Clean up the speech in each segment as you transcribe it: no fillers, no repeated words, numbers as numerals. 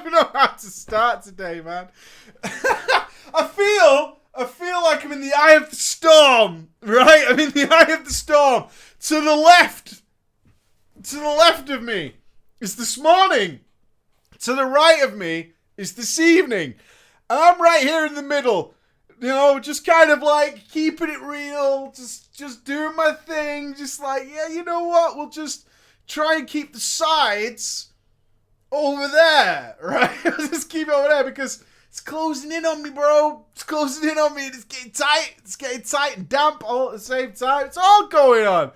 don't know how to start today, man. I feel like I'm in the eye of the storm, right? I'm in the eye of the storm. To the left of me is this morning. To the right of me is this evening. And I'm right here in the middle. You know, just kind of like keeping it real, just doing my thing, just like, yeah, you know what? We'll just try and keep the sides over there, right? We'll just keep it over there because it's closing in on me, bro. It's closing in on me and it's getting tight. It's getting tight and damp all at the same time. It's all going on.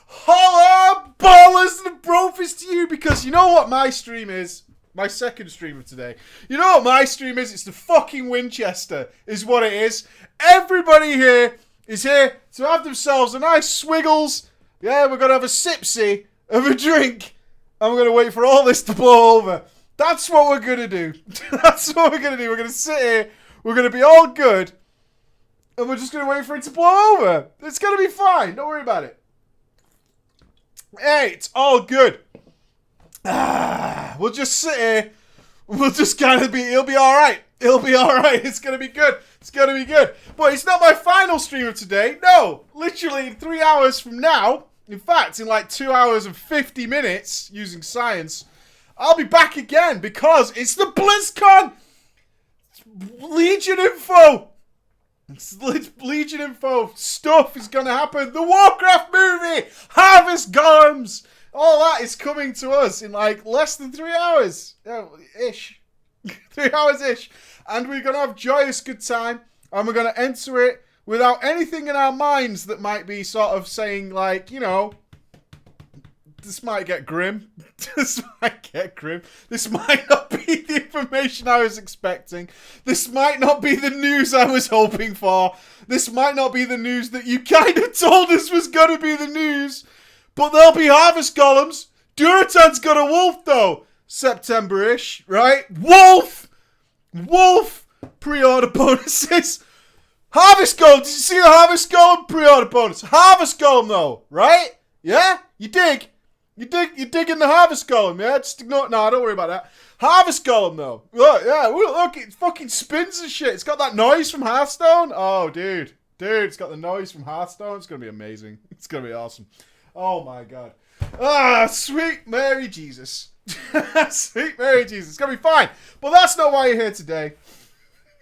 Holla, ballers and brofist to you, because you know what my stream is? My second stream of today. You know what my stream is? It's the fucking Winchester, is what it is. Everybody here is here to have themselves a nice swiggles. Yeah, we're going to have a sipsy of a drink. And we're going to wait for all this to blow over. That's what we're going to do. That's what we're going to do. We're going to sit here. We're going to be all good. And we're just going to wait for it to blow over. It's going to be fine. Don't worry about it. Hey, it's all good. We'll just sit here. We'll just kind of be, it'll be alright. It'll be alright. It's going to be good. It's going to be good. But it's not my final stream of today. No. Literally in 3 hours from now, in fact, in like 2 hours and 50 minutes, using science, I'll be back again because it's the BlizzCon Legion info. Legion info stuff is going to happen. The Warcraft movie, Harvest Golems. All that is coming to us in like less than 3 hours. Ish. 3 hours-ish. And we're going to have joyous good time. And we're going to enter it without anything in our minds that might be sort of saying like, you know, this might get grim. This might get grim. This might not be the information I was expecting. This might not be the news I was hoping for. This might not be the news that you kind of told us was going to be the news. But there'll be Harvest Golems. Durotan's got a wolf, though. September-ish, right? Wolf! Wolf! Pre-order bonuses. Harvest Golem. Did you see the Harvest Golem pre-order bonus? Harvest Golem, though, right? Yeah? You dig? You dig in the Harvest Golem, yeah? Just ignore... No, don't worry about that. Harvest Golem, though. Look, yeah, look, it fucking spins and shit. It's got that noise from Hearthstone. Oh, dude. Dude, it's got the noise from Hearthstone. It's going to be amazing. It's going to be awesome. Oh my god. Ah, sweet Mary Jesus. Sweet Mary Jesus. It's going to be fine. But that's not why you're here today.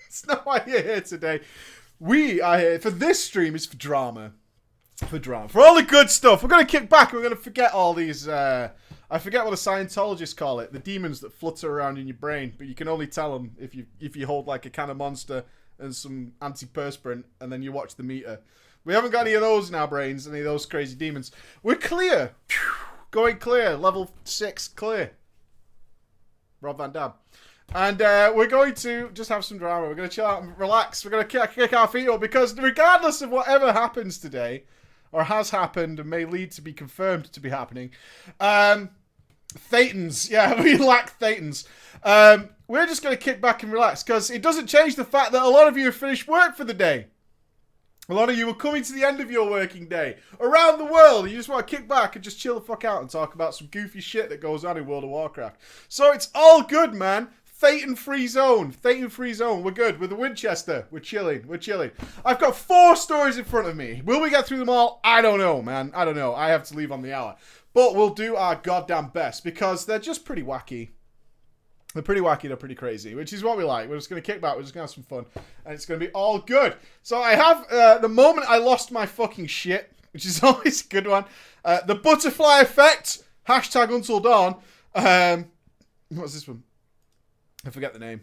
It's not why you're here today. We are here for this stream is for drama. For drama. For all the good stuff. We're going to kick back and we're going to forget all these, I forget what the Scientologists call it. The demons that flutter around in your brain. But you can only tell them if you hold like a can of Monster and some antiperspirant and then you watch the meter. We haven't got any of those in our brains, any of those crazy demons. We're clear. Going clear. Level 6 clear. Rob Van Dam. And we're going to just have some drama. We're going to chill out and relax. We're going to kick our feet up because regardless of whatever happens today, or has happened and may lead to be confirmed to be happening, Thetans. Yeah, we lack Thetans. We're just going to kick back and relax because it doesn't change the fact that a lot of you have finished work for the day. A lot of you are coming to the end of your working day. Around the world, you just want to kick back and just chill the fuck out and talk about some goofy shit that goes on in World of Warcraft. So it's all good, man. Thetan free zone. Thetan free zone. We're good. With the Winchester. We're chilling. We're chilling. I've got 4 stories in front of me. Will we get through them all? I don't know, man. I don't know. I have to leave on the hour. But we'll do our goddamn best because they're just pretty wacky. They're pretty wacky, they're pretty crazy, which is what we like. We're just going to kick back, we're just going to have some fun, and it's going to be all good. So I have, the moment I lost my fucking shit, which is always a good one, the butterfly effect, hashtag Until Dawn, what's this one? I forget the name.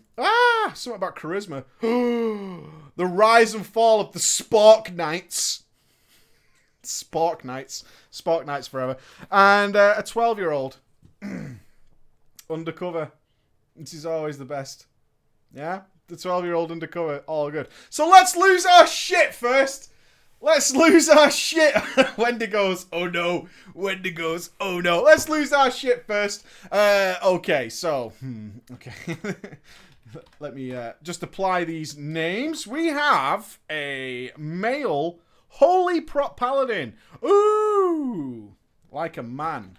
Something about charisma. The rise and fall of the Spork Knights. Spork Knights. Spork Knights forever. And a 12-year-old. Undercover. This is always the best. Yeah? The 12-year-old undercover. All good. So let's lose our shit first. Let's lose our shit. Wendigos. Oh no. Wendigos. Oh no. Let's lose our shit first. Okay. So. Okay. Let me just apply these names. We have a male holy prop paladin. Ooh. Like a man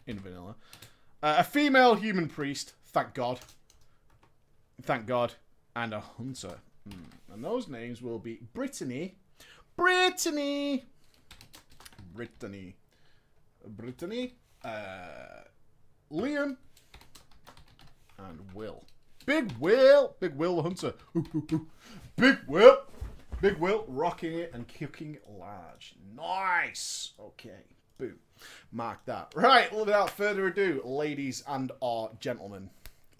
in vanilla. A female human priest. Thank God. thank God, and a hunter. And those names will be Brittany, Liam, and Will. Big Will the hunter. Big Will rocking it and kicking large. Nice. Okay, boom. Mark that. Right, without further ado, ladies and or gentlemen,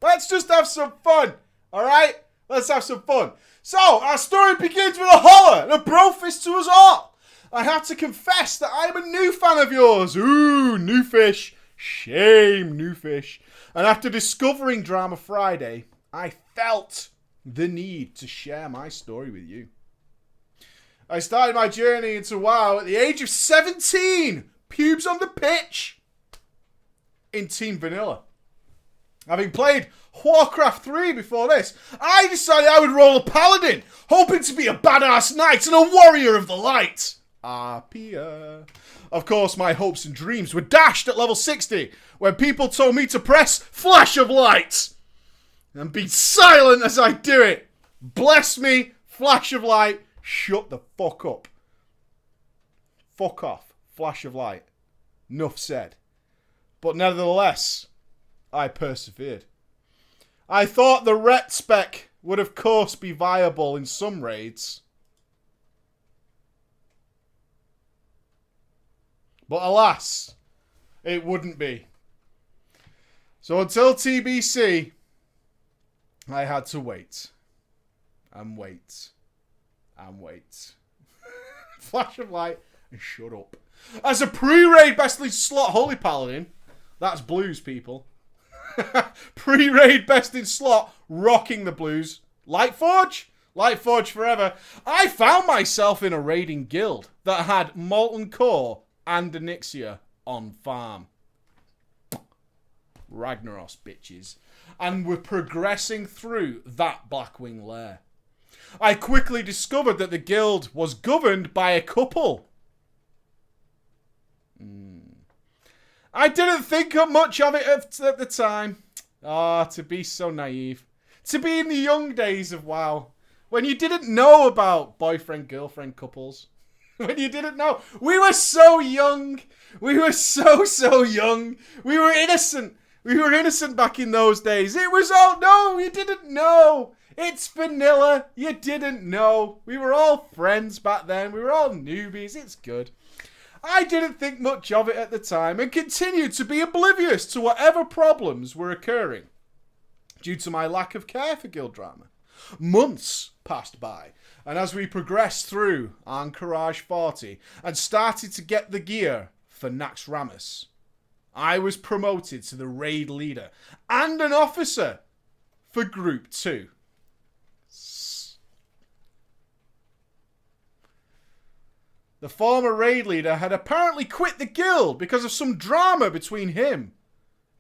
let's just have some fun. All right, let's have some fun. So our story begins with a holler and a brofist to us all. I have to confess that I'm a new fan of yours. Ooh, new fish. Shame, new fish. And after discovering Drama Friday, I felt the need to share my story with you. I started my journey into WoW at the age of 17, pubes on the pitch, in Team Vanilla. Having played Warcraft 3 before this, I decided I would roll a paladin, hoping to be a badass knight and a warrior of the light. Arpia. Of course, my hopes and dreams were dashed at level 60, when people told me to press Flash of Light and be silent as I do it. Bless me, Flash of Light. Shut the fuck up. Fuck off. Flash of light. Nuff said. But nevertheless, I persevered. I thought the ret spec would of course be viable in some raids. But alas, it wouldn't be. So until TBC, I had to wait. And wait. And wait. Flash of light and shut up. As a pre-raid best in slot Holy Paladin, that's blues, people. Pre-raid best in slot, rocking the blues. Lightforge? Lightforge forever. I found myself in a raiding guild that had Molten Core and Onyxia on farm. Ragnaros, bitches. And we're progressing through that Blackwing lair. I quickly discovered that the guild was governed by a couple. I didn't think much of it at the time. To be so naive. To be in the young days of WoW. When you didn't know about boyfriend-girlfriend couples. When you didn't know. We were so young. We were so young. We were innocent. We were innocent back in those days. It was all, no, you didn't know. It's vanilla. You didn't know. We were all friends back then. We were all newbies. It's good. I didn't think much of it at the time and continued to be oblivious to whatever problems were occurring due to my lack of care for guild drama. Months passed by, and as we progressed through Anchorage 40 and started to get the gear for Naxxramas, I was promoted to the raid leader and an officer for Group 2. The former raid leader had apparently quit the guild because of some drama between him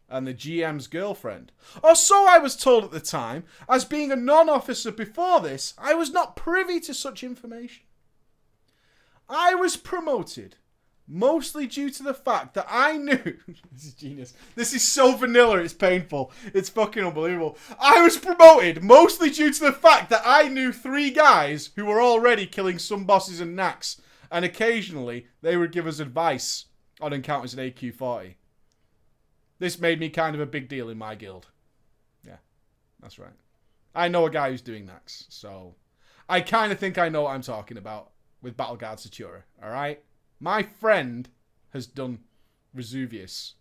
and the GM's girlfriend. Or so I was told at the time, as being a non-officer before this, I was not privy to such information. I was promoted, mostly due to the fact that I knew... This is genius. This is so vanilla, it's painful. It's fucking unbelievable. I was promoted, mostly due to the fact that I knew 3 guys who were already killing some bosses and Nax. And occasionally, they would give us advice on encounters in AQ40. This made me kind of a big deal in my guild. Yeah, that's right. I know a guy who's doing Nax, so... I kind of think I know what I'm talking about with Battleguard Satura, alright? My friend has done Vesuvius.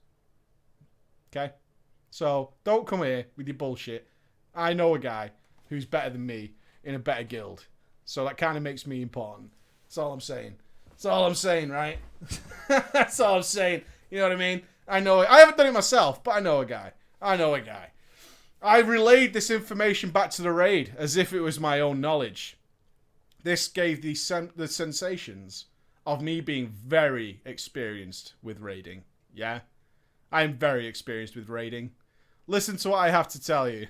Okay? So, don't come here with your bullshit. I know a guy who's better than me in a better guild. So that kind of makes me important. That's all I'm saying. That's all I'm saying, right? That's all I'm saying. You know what I mean? I know. I haven't done it myself, but I know a guy. I know a guy. I relayed this information back to the raid as if it was my own knowledge. This gave the sensations of me being very experienced with raiding. Yeah? I'm very experienced with raiding. Listen to what I have to tell you.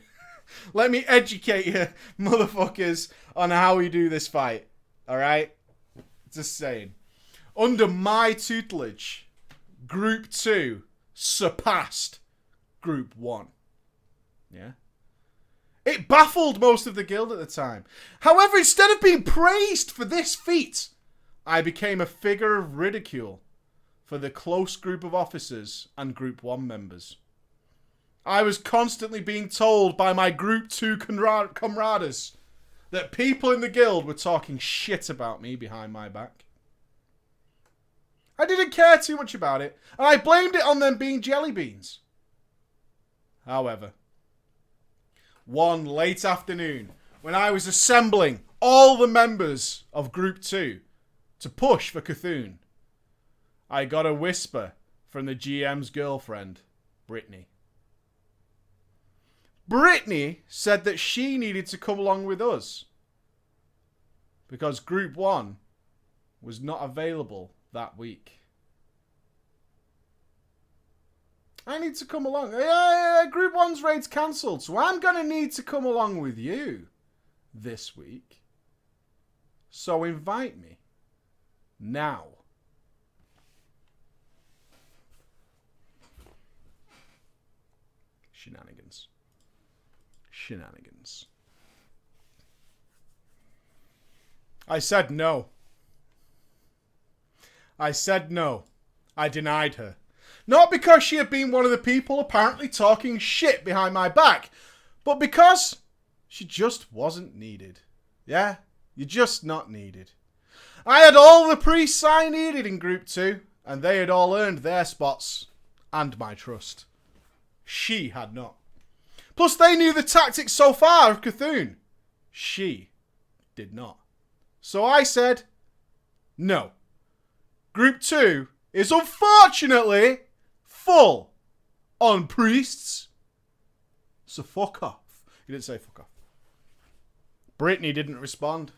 Let me educate you, motherfuckers, on how we do this fight. Alright? Just saying. Under my tutelage, Group 2 surpassed Group 1. Yeah? It baffled most of the guild at the time. However, instead of being praised for this feat, I became a figure of ridicule for the close group of officers and Group 1 members. I was constantly being told by my Group 2 comrades that people in the guild were talking shit about me behind my back. I didn't care too much about it, and I blamed it on them being jelly beans. However, one late afternoon, when I was assembling all the members of Group 2 to push for Cthulhu, I got a whisper from the GM's girlfriend, Brittany. Brittany said that she needed to come along with us because Group 1 was not available that week. I need to come along. Group 1's raid's cancelled, so I'm going to need to come along with you this week. So invite me now. Shenanigans. I said no. I denied her. Not because she had been one of the people apparently talking shit behind my back, but because she just wasn't needed. Yeah, you're just not needed. I had all the priests I needed in Group 2, and they had all earned their spots and my trust. She had not. Plus, they knew the tactics so far of Cthulhu. She did not. So I said, no. Group 2 is unfortunately full on priests. So fuck off. You didn't say fuck off. Brittany didn't respond.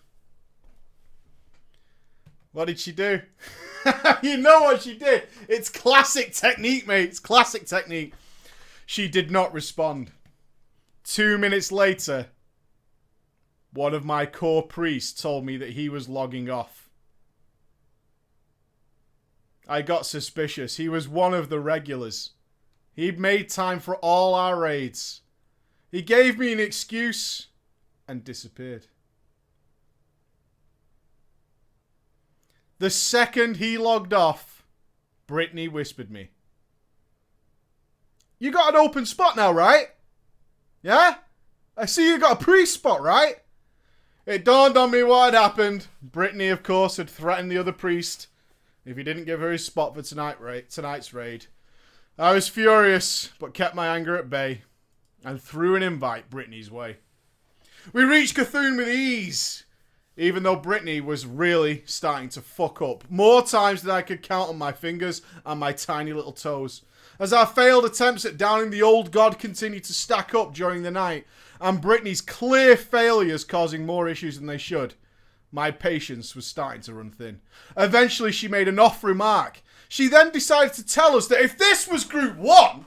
What did she do? You know what she did. It's classic technique, mate. It's classic technique. She did not respond. 2 minutes later, one of my core priests told me that he was logging off. I got suspicious. He was one of the regulars. He'd made time for all our raids. He gave me an excuse and disappeared. The second he logged off, Brittany whispered me, "You got an open spot now, right? Yeah? I see you got a priest spot, right?" It dawned on me what had happened. Brittany, of course, had threatened the other priest if he didn't give her his spot for tonight's raid. I was furious, but kept my anger at bay and threw an invite Brittany's way. We reached Cthulhu with ease, even though Brittany was really starting to fuck up. More times than I could count on my fingers and my tiny little toes. As our failed attempts at downing the old god continued to stack up during the night, and Brittany's clear failures causing more issues than they should, my patience was starting to run thin. Eventually she made an off remark. She then decided to tell us that if this was Group 1,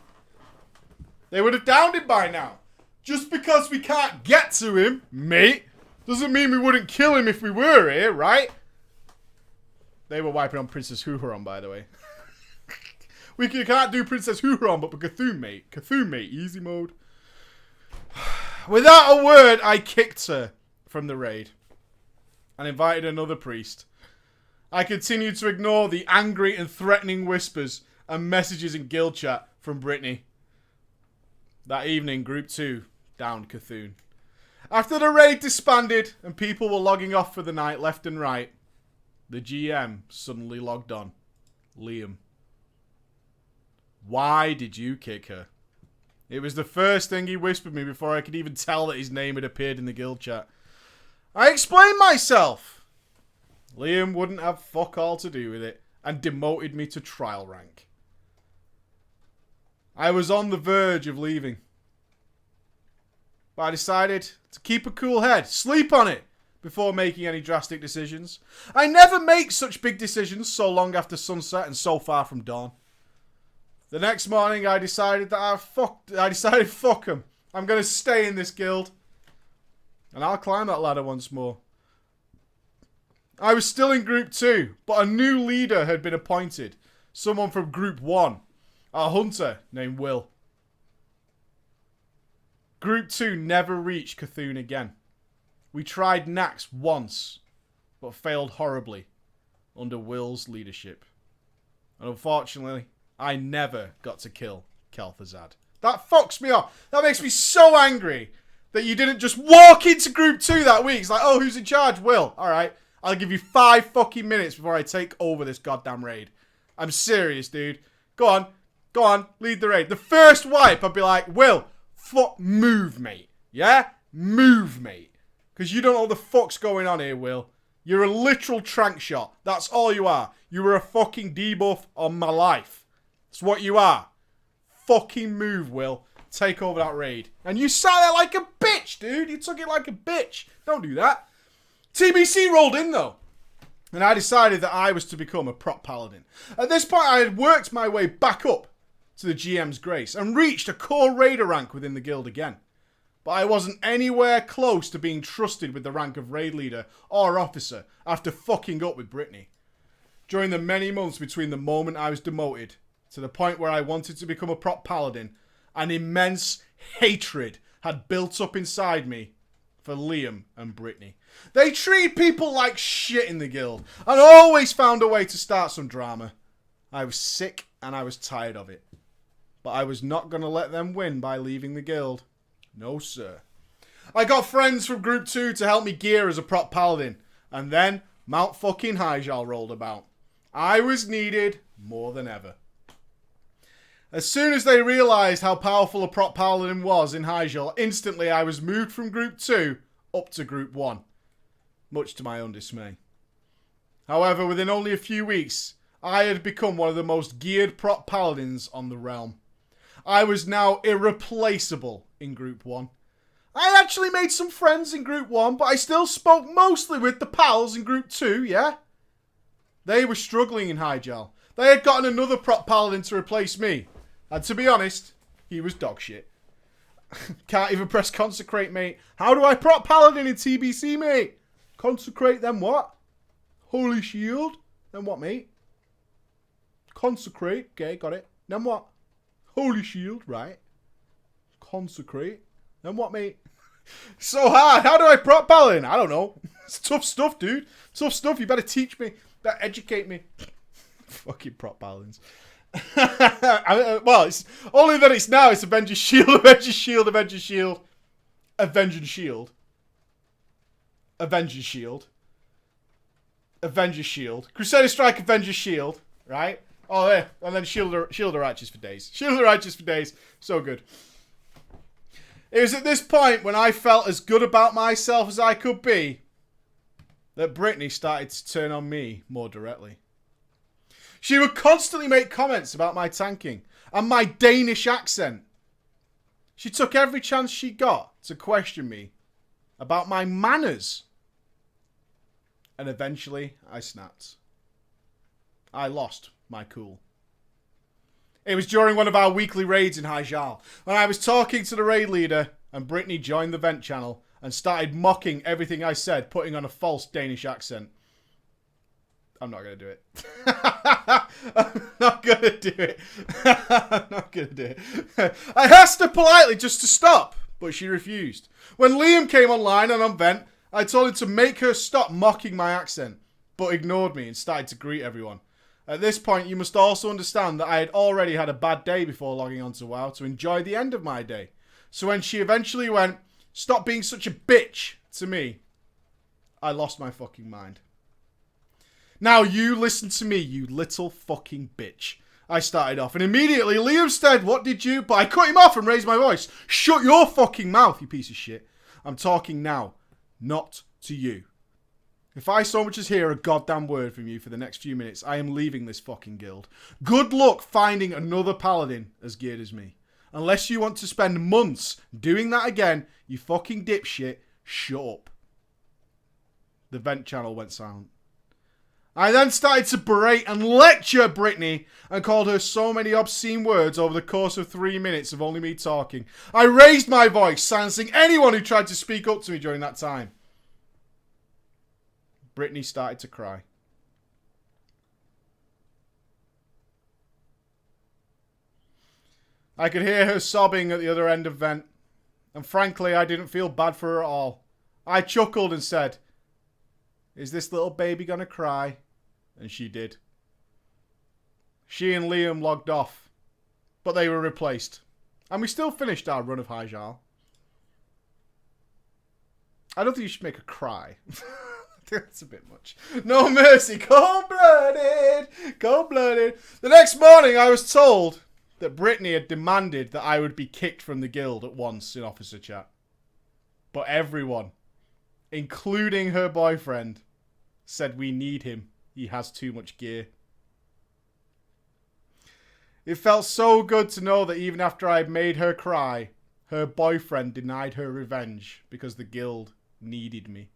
they would have downed him by now. Just because we can't get to him, mate, doesn't mean we wouldn't kill him if we were here, right? They were wiping on Princess Huron, by the way. We can't do Princess Huron, but Cthulhu, mate. Cthulhu, mate. Easy mode. Without a word, I kicked her from the raid and invited another priest. I continued to ignore the angry and threatening whispers and messages in guild chat from Brittany. That evening, Group 2 downed Cthulhu. After the raid disbanded and people were logging off for the night left and right, the GM suddenly logged on. Liam. Why did you kick her? It was the first thing he whispered me before I could even tell that his name had appeared in the guild chat. I explained myself. Liam wouldn't have fuck all to do with it and demoted me to trial rank. I was on the verge of leaving, but I decided to keep a cool head, sleep on it, before making any drastic decisions. I never make such big decisions so long after sunset and so far from dawn. The next morning, I decided that fuck him. I'm going to stay in this guild. And I'll climb that ladder once more. I was still in Group 2, but a new leader had been appointed. Someone from Group 1. A hunter named Will. Group 2 never reached Cthulhu again. We tried Nax once, but failed horribly under Will's leadership. And unfortunately, I never got to kill Kel'Thuzad. That fucks me off. That makes me so angry that you didn't just walk into Group 2 that week. It's like, oh, who's in charge? Will. Alright, I'll give you 5 fucking minutes before I take over this goddamn raid. I'm serious, dude. Go on, lead the raid. The first wipe, I'd be like, Will, move, mate. Yeah? Move, mate. Because you don't know what the fuck's going on here, Will. You're a literal trank shot. That's all you are. You were a fucking debuff on my life. That's what you are. Fucking move, Will. Take over that raid. And you sat there like a bitch, dude. You took it like a bitch. Don't do that. TBC rolled in, though. And I decided that I was to become a prop paladin. At this point, I had worked my way back up to the GM's grace and reached a core raider rank within the guild again. But I wasn't anywhere close to being trusted with the rank of raid leader or officer after fucking up with Brittany. During the many months between the moment I was demoted to the point where I wanted to become a prop paladin, an immense hatred had built up inside me for Liam and Brittany. They treat people like shit in the guild and always found a way to start some drama. I was sick and I was tired of it. But I was not going to let them win by leaving the guild. No, sir. I got friends from Group 2 to help me gear as a prop paladin. And then Mount fucking Hyjal rolled about. I was needed more than ever. As soon as they realised how powerful a prop paladin was in Hyjal, instantly I was moved from Group 2 up to Group 1. Much to my own dismay. However, within only a few weeks, I had become one of the most geared prop paladins on the realm. I was now irreplaceable in Group 1. I actually made some friends in Group 1, but I still spoke mostly with the pals in Group 2, yeah? They were struggling in Hyjal. They had gotten another prop paladin to replace me. And to be honest, he was dog shit. Can't even press consecrate, mate. How do I prop paladin in TBC, mate? Consecrate, then what? Holy shield? Then what, mate? Consecrate. Okay, got it. Then what? Holy shield, right. Consecrate. Then what, mate? So hard. How do I prop paladin? I don't know. It's tough stuff, dude. Tough stuff. You better teach me. Better educate me. Fucking prop paladins. Well, it's only that it's now. It's Avengers Shield, Avengers Shield, Avengers Shield, Avengers Shield, Avengers Shield, Avengers Shield, Crusader Strike, Avengers Shield, right? Oh, yeah. And then Shield of Righteous for days. Shield of Righteous for days. So good. It was at this point when I felt as good about myself as I could be that Brittany started to turn on me more directly. She would constantly make comments about my tanking and my Danish accent. She took every chance she got to question me about my manners. And eventually I snapped. I lost my cool. It was during one of our weekly raids in Hyjal when I was talking to the raid leader and Brittany joined the vent channel and started mocking everything I said, putting on a false Danish accent. I'm not going to do it. I'm not going to do it. I'm not going to do it. I asked her politely just to stop, but she refused. When Liam came online and on vent, I told him to make her stop mocking my accent, but ignored me and started to greet everyone. At this point, you must also understand that I had already had a bad day before logging onto WoW to enjoy the end of my day. So when she eventually went, "Stop being such a bitch," to me, I lost my fucking mind. "Now you listen to me, you little fucking bitch," I started off. And immediately Liam said, "What did you..." But I cut him off and raised my voice. "Shut your fucking mouth, you piece of shit. I'm talking now, not to you. If I so much as hear a goddamn word from you for the next few minutes, I am leaving this fucking guild. Good luck finding another paladin as geared as me. Unless you want to spend months doing that again, you fucking dipshit, shut up." The vent channel went silent. I then started to berate and lecture Brittany and called her so many obscene words over the course of 3 minutes of only me talking. I raised my voice, silencing anyone who tried to speak up to me during that time. Brittany started to cry. I could hear her sobbing at the other end of vent. And frankly, I didn't feel bad for her at all. I chuckled and said, "Is this little baby gonna cry?" And she did. She and Liam logged off, but they were replaced. And we still finished our run of Hyjal. I don't think you should make her cry. That's a bit much. No mercy. Cold-blooded. Cold-blooded. The next morning, I was told that Brittany had demanded that I would be kicked from the guild at once in officer chat. But everyone, including her boyfriend, said we need him. He has too much gear. It felt so good to know that even after I made her cry, her boyfriend denied her revenge because the guild needed me.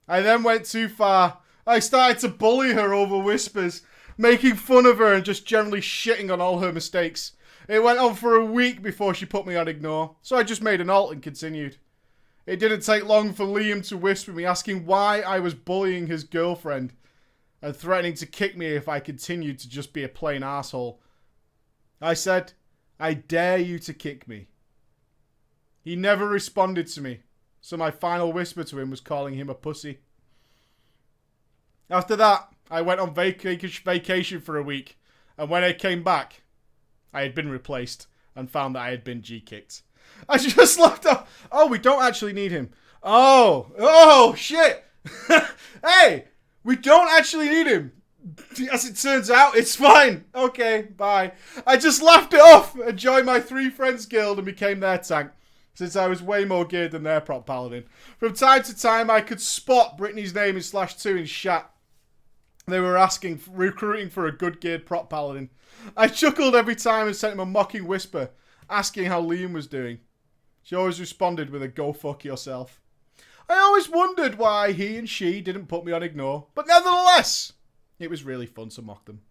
I then went too far. I started to bully her over whispers, making fun of her and just generally shitting on all her mistakes. It went on for a week before she put me on ignore, so I just made an alt and continued. It didn't take long for Liam to whisper me, asking why I was bullying his girlfriend and threatening to kick me if I continued to just be a plain asshole. I said, "I dare you to kick me." He never responded to me, so my final whisper to him was calling him a pussy. After that, I went on vacation for a week, and when I came back, I had been replaced and found that I had been G-kicked. I just left off. Oh, we don't actually need him. Oh, shit. Hey, we don't actually need him. As it turns out, it's fine. Okay, bye. I just laughed it off and joined my 3 friends guild and became their tank, since I was way more geared than their prop paladin. From time to time, I could spot Brittany's name in /2 in chat. They were recruiting for a good geared prop paladin. I chuckled every time and sent him a mocking whisper, asking how Liam was doing. She always responded with a "go fuck yourself." I always wondered why he and she didn't put me on ignore, but nevertheless, it was really fun to mock them.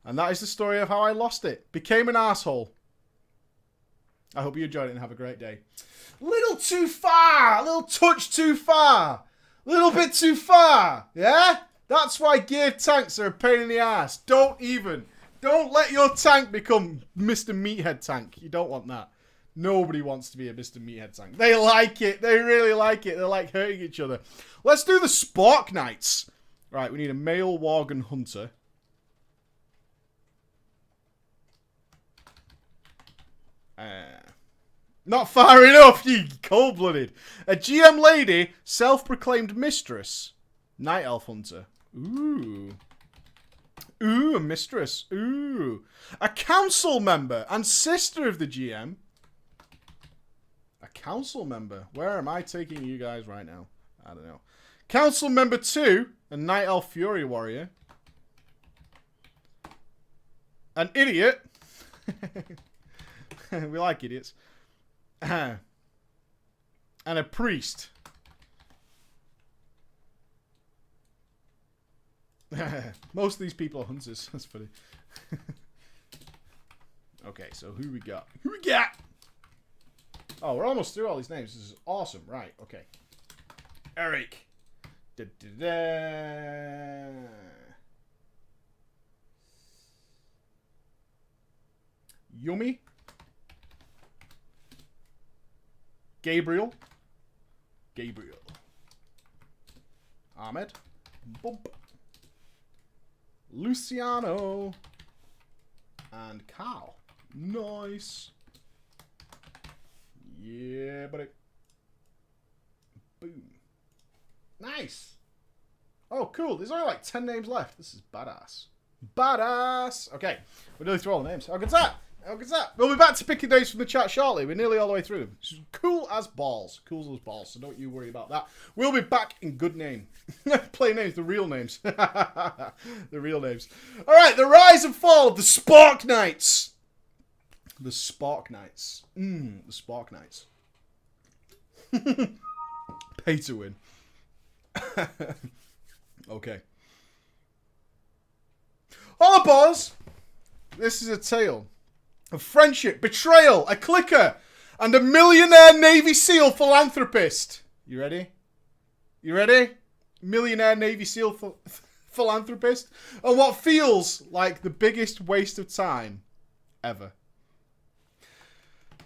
And that is the story of how I lost it. Became an asshole. I hope you enjoyed it and have a great day. Little too far. A little touch too far. A little bit too far. Yeah? That's why geared tanks are a pain in the ass. Don't let your tank become Mr. Meathead tank. You don't want that. Nobody wants to be a Mr. Meathead tank. They like it. They really like it. They like hurting each other. Let's do the Spork Knights. Right, we need a male Worgen hunter. Not far enough, you cold-blooded. A GM lady, self-proclaimed mistress. Night elf hunter. Ooh. Ooh, a mistress. Ooh. A council member and sister of the GM. A council member. Where am I taking you guys right now? I don't know. Council member 2, a Night Elf Fury Warrior. An idiot. We like idiots. And a priest. Most of these people are hunters. That's funny. Okay, so who we got? Who we got? Oh, we're almost through all these names. This is awesome. Right, okay. Eric. Yumi. Gabriel. Ahmed. Bump. Luciano. And Carl. Nice. Yeah, buddy. Boom. Nice. Oh, cool. There's only like 10 names left. This is badass. Badass. Okay. We're nearly through all the names. How good's that? How good's that? We'll be back to picking names from the chat shortly. We're nearly all the way through them. Cool as balls. Cool as balls. So don't you worry about that. We'll be back in good name. Play names. The real names. The real names. All right. The rise and fall of the Spork Knights. The Spork Knights. The Spork Knights. Pay to win. Okay. Hola, boys. This is a tale of friendship, betrayal, a clicker, and a millionaire Navy SEAL philanthropist. You ready? You ready? Millionaire Navy SEAL philanthropist. And what feels like the biggest waste of time ever.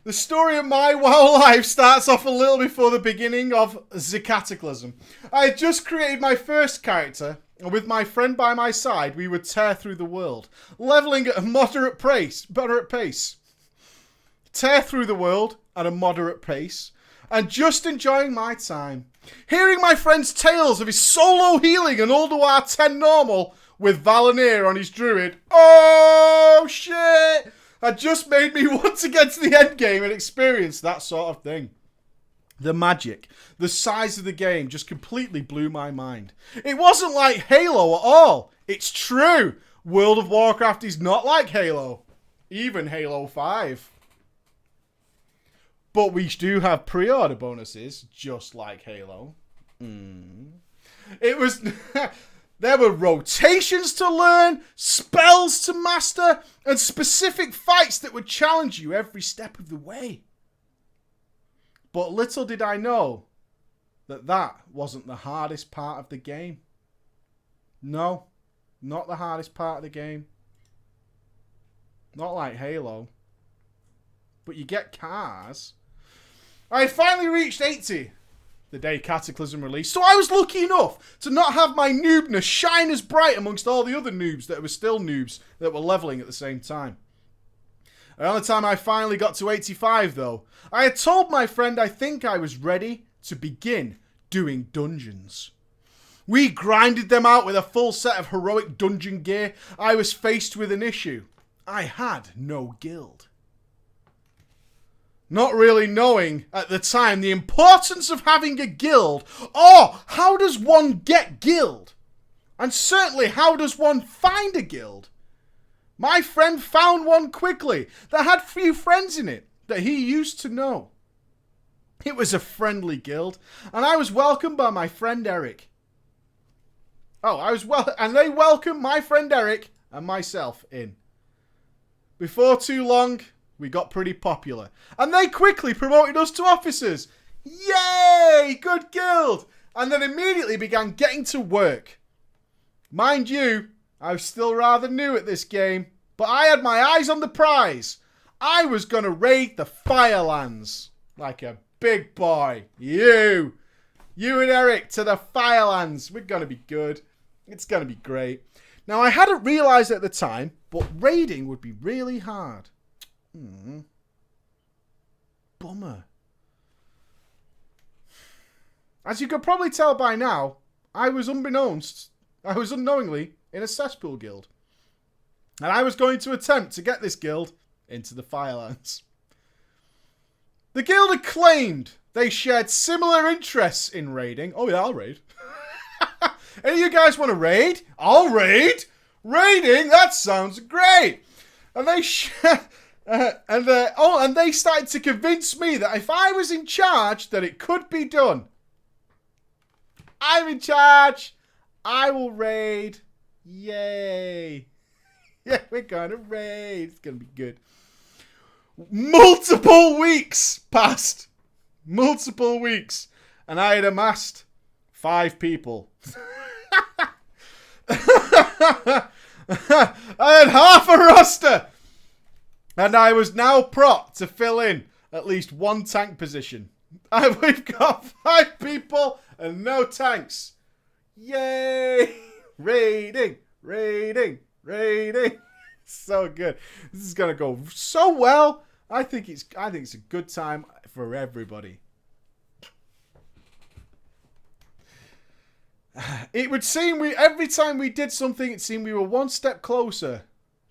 The story of my WoW life starts off a little before the beginning of the Cataclysm. I had just created my first character, and with my friend by my side, we would tear through the world, leveling at a moderate pace. Tear through the world at a moderate pace, and just enjoying my time. Hearing my friend's tales of his solo healing and Ulduar 10 normal with Valinir on his druid. Oh, shit! That just made me want to get to the end game and experience that sort of thing. The magic, the size of the game just completely blew my mind. It wasn't like Halo at all. It's true. World of Warcraft is not like Halo. Even Halo 5. But we do have pre-order bonuses, just like Halo. It was... There were rotations to learn, spells to master, and specific fights that would challenge you every step of the way. But little did I know that that wasn't the hardest part of the game. No, not the hardest part of the game. Not like Halo. But you get cars. I finally reached 80. The day Cataclysm released, so I was lucky enough to not have my noobness shine as bright amongst all the other noobs that were still noobs that were leveling at the same time. Around the time I finally got to 85 though, I had told my friend I think I was ready to begin doing dungeons. We grinded them out with a full set of heroic dungeon gear. I was faced with an issue. I had no guild. Not really knowing at the time the importance of having a guild, or how does one get guild? And certainly how does one find a guild? My friend found one quickly that had few friends in it that he used to know. It was a friendly guild, and I was welcomed by my friend Eric. And they welcomed my friend Eric and myself in. Before too long, we got pretty popular. And they quickly promoted us to officers. Yay! Good guild! And then immediately began getting to work. Mind you, I was still rather new at this game, but I had my eyes on the prize. I was going to raid the Firelands. Like a big boy. You and Eric to the Firelands. We're going to be good. It's going to be great. Now, I hadn't realised at the time, but raiding would be really hard. Bummer. As you could probably tell by now, I was unknowingly in a cesspool guild. And I was going to attempt to get this guild into the Firelands. The guild had claimed they shared similar interests in raiding. Oh yeah, I'll raid. Any of you guys want to raid? I'll raid. Raiding? That sounds great. And they and they started to convince me that if I was in charge, that it could be done. I'm in charge. I will raid. Yay. Yeah, we're going to raid. It's going to be good. Multiple weeks passed. Multiple weeks. And I had amassed 5 people. I had half a roster. And I was now propped to fill in at least one tank position. And we've got 5 people and no tanks. Yay! Raiding. So good. This is gonna go so well. I think it's a good time for everybody. It would seem every time we did something, it seemed we were one step closer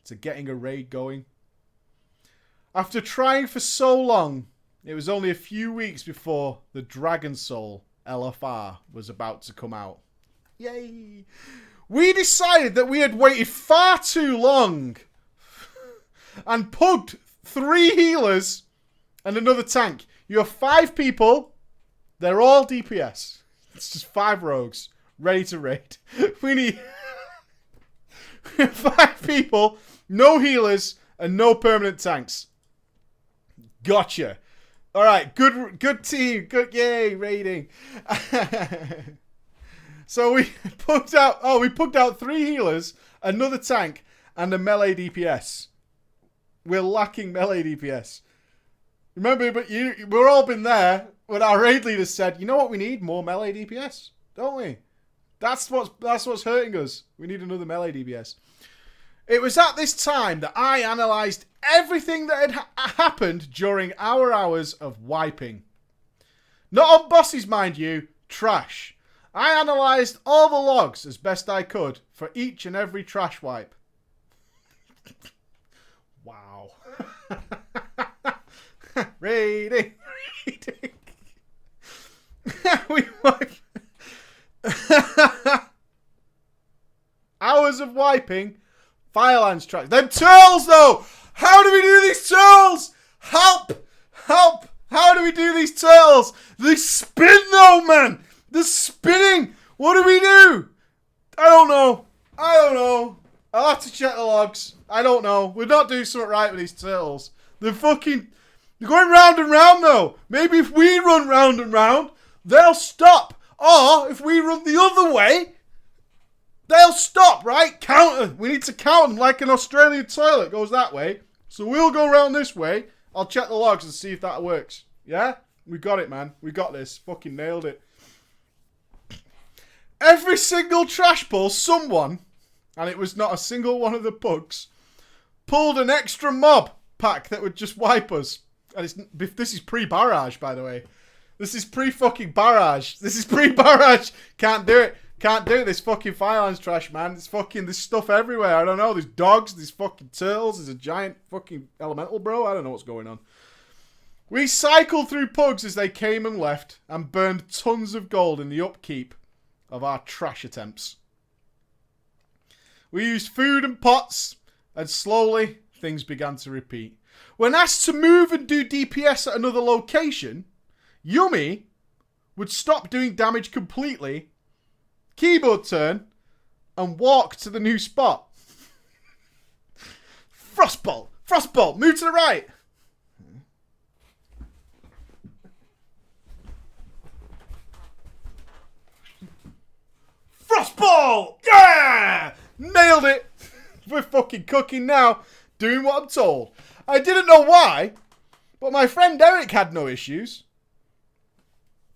to getting a raid going. After trying for so long, it was only a few weeks before the Dragon Soul LFR was about to come out. Yay! We decided that we had waited far too long and pugged 3 healers and another tank. You have 5 people. They're all DPS. It's just 5 rogues ready to raid. We need 5 people, no healers, and no permanent tanks. Gotcha. All right, good team. Good, yay, raiding. So we pugged out 3 healers, another tank, and a melee DPS. We're lacking melee DPS. Remember, but we're all been there when our raid leader said, you know what we need? More melee DPS, don't we? That's what's hurting us. We need another melee DPS. It was at this time that I analysed everything that had happened during our hours of wiping. Not on bosses, mind you, trash. I analysed all the logs as best I could for each and every trash wipe. Wow. Raiding. We wipe. Hours of wiping. Firelands tracks. Them turtles, though! How do we do these turtles? Help! Help! How do we do these turtles? They spin, though, man! They're spinning! What do we do? I don't know. I'll have to check the logs. I don't know. We're not doing something right with these turtles. They're going round and round, though. Maybe if we run round and round, they'll stop. Or if we run the other way, they'll stop, right? Counter. We need to count them like an Australian toilet goes that way. So we'll go around this way. I'll check the logs and see if that works. Yeah? We got it, man. We got this. Fucking nailed it. Every single trash pull, someone, and it was not a single one of the pugs, pulled an extra mob pack that would just wipe us. And this is pre-barrage, by the way. This is pre-fucking barrage. This is pre-barrage. Can't do it. Can't do it. This fucking Firelands trash, man. There's stuff everywhere. I don't know. There's dogs. There's fucking turtles. There's a giant fucking elemental, bro. I don't know what's going on. We cycled through pugs as they came and left and burned tons of gold in the upkeep of our trash attempts. We used food and pots, and slowly things began to repeat. When asked to move and do DPS at another location, Yummy would stop doing damage completely, keyboard turn, and walk to the new spot. Frostbolt, move to the right. Frostbolt, yeah, nailed it. We're fucking cooking now, doing what I'm told. I didn't know why, but my friend Eric had no issues.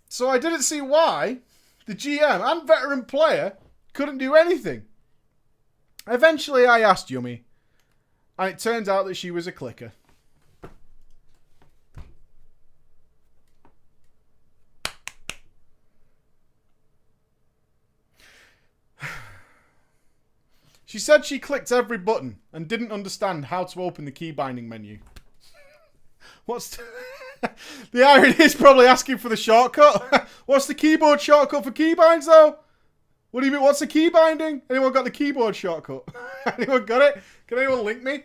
So I didn't see why the GM and veteran player couldn't do anything. Eventually I asked Yummy, and it turns out that she was a clicker. She said she clicked every button and didn't understand how to open the key binding menu. The irony is probably asking for the shortcut. What's the keyboard shortcut for keybinds, though? What do you mean? What's the key binding? Anyone got the keyboard shortcut? Anyone got it? Can anyone link me?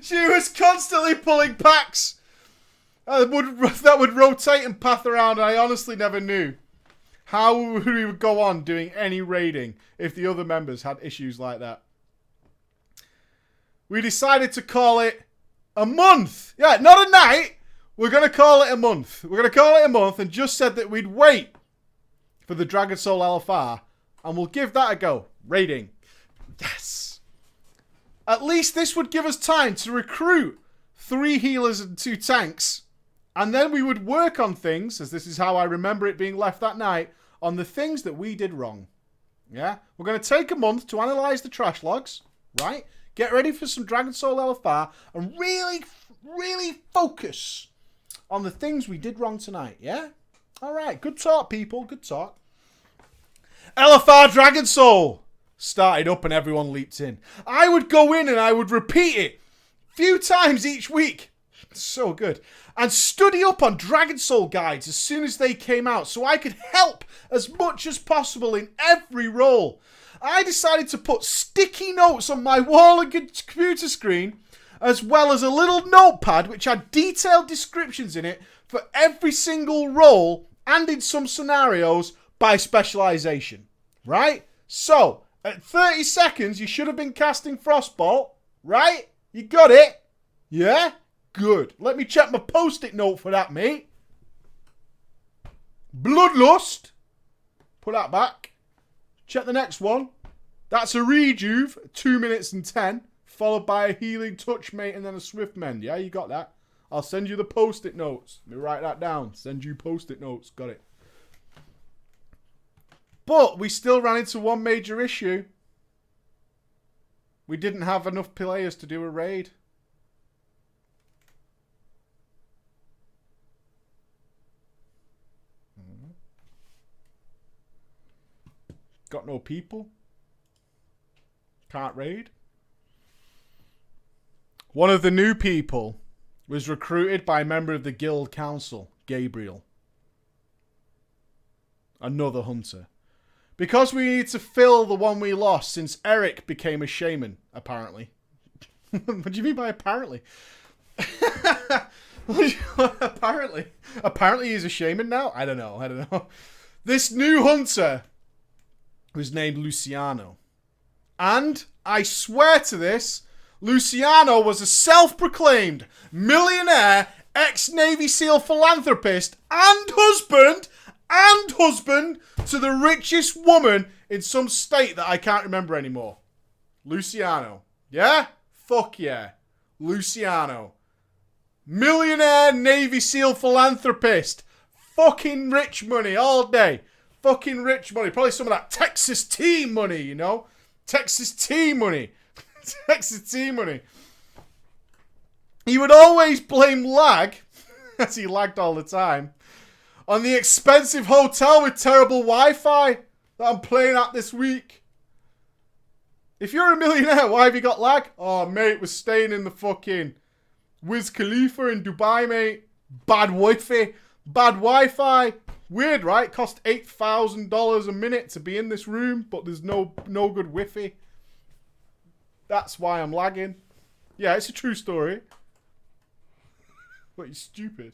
She was constantly pulling packs that would rotate and path around, and I honestly never knew how we would go on doing any raiding if the other members had issues like that. We decided to call it a month. Yeah, not a night. We're going to call it a month. We're going to call it a month and just said that we'd wait for the Dragon Soul LFR and we'll give that a go. Raiding. Yes. At least this would give us time to recruit 3 healers and 2 tanks. And then we would work on things, as this is how I remember it being left that night, on the things that we did wrong. Yeah? We're going to take a month to analyse the trash logs, right? Get ready for some Dragon Soul LFR and really, really focus on the things we did wrong tonight, yeah? Alright, good talk, people, good talk. LFR Dragon Soul started up and everyone leaped in. I would go in and I would repeat it a few times each week. So good. And study up on Dragon Soul guides as soon as they came out so I could help as much as possible in every role. I decided to put sticky notes on my wall and computer screen as well as a little notepad which had detailed descriptions in it for every single role and in some scenarios by specialization. Right? So, at 30 seconds you should have been casting Frostbolt. Right? You got it? Yeah? Good. Let me check my post-it note for that, mate. Bloodlust. Put that back. Check the next one. That's a rejuve, 2 minutes and 10, followed by a healing touch, mate, and then a swift mend. Yeah, you got that. I'll send you the post-it notes. Let me write that down. Send you post-it notes. Got it. But we still ran into one major issue. We didn't have enough players to do a raid. Got no people. Can't raid. One of the new people was recruited by a member of the guild council, Gabriel. Another hunter. Because we need to fill the one we lost since Eric became a shaman, apparently. What do you mean by apparently? Apparently. Apparently he's a shaman now? I don't know. This new hunter was named Luciano. And, I swear to this, Luciano was a self-proclaimed millionaire ex-Navy SEAL philanthropist and husband to the richest woman in some state that I can't remember anymore. Luciano. Yeah? Fuck yeah. Luciano. Millionaire Navy SEAL philanthropist. Fucking rich money all day. Fucking rich money. Probably some of that Texas tea money, you know? Texas tea money. Texas tea money. He would always blame lag, as he lagged all the time, on the expensive hotel with terrible Wi-Fi that I'm playing at this week. If you're a millionaire, why have you got lag? Oh, mate, we're staying in the fucking Wiz Khalifa in Dubai, mate. Bad Wi-Fi. Bad Wi-Fi. Weird, right? Cost $8,000 a minute to be in this room, but there's no good Wi-Fi. That's why I'm lagging. Yeah, it's a true story. But you're stupid.